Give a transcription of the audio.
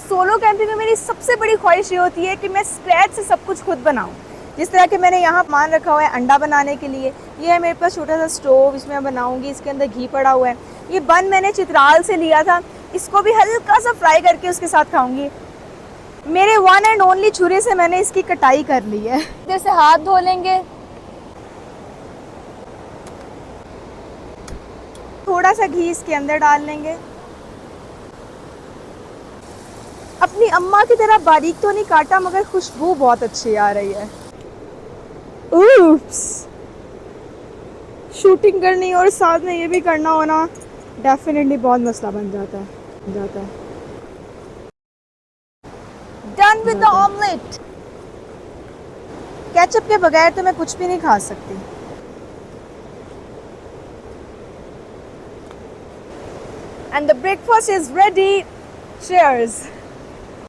Solo camping में मेरी सबसे बड़ी ख्वाहिश ये होती है कि मैं स्क्रैच से सब कुछ खुद बनाऊं। जिस तरह के मैंने यहाँ मान रखा हुआ है अंडा बनाने के लिए, ये है मेरे पास छोटा सा स्टोव, इसमें मैं बनाऊंगी, इसके अंदर घी पड़ा हुआ है। ये बन मैंने चित्राल से लिया था, इसको भी हल्का सा फ्राई करके उसके साथ खाऊंगी। मेरे वन एंड ओनली छुरी से मैंने इसकी कटाई कर ली है। जैसे हाथ धो लेंगे, थोड़ा सा घी इसके अंदर डाल लेंगे। अपनी अम्मा की तरह बारीक तो नहीं काटा, मगर खुशबू बहुत अच्छी आ रही है। Oops! शूटिंग करनी और साथ में ये भी करना होना डेफिनेटली बहुत मसला बन जाता है। Done with the omelette. Ketchup के बगैर तो मैं कुछ भी नहीं खा सकती। And the breakfast is ready. Cheers!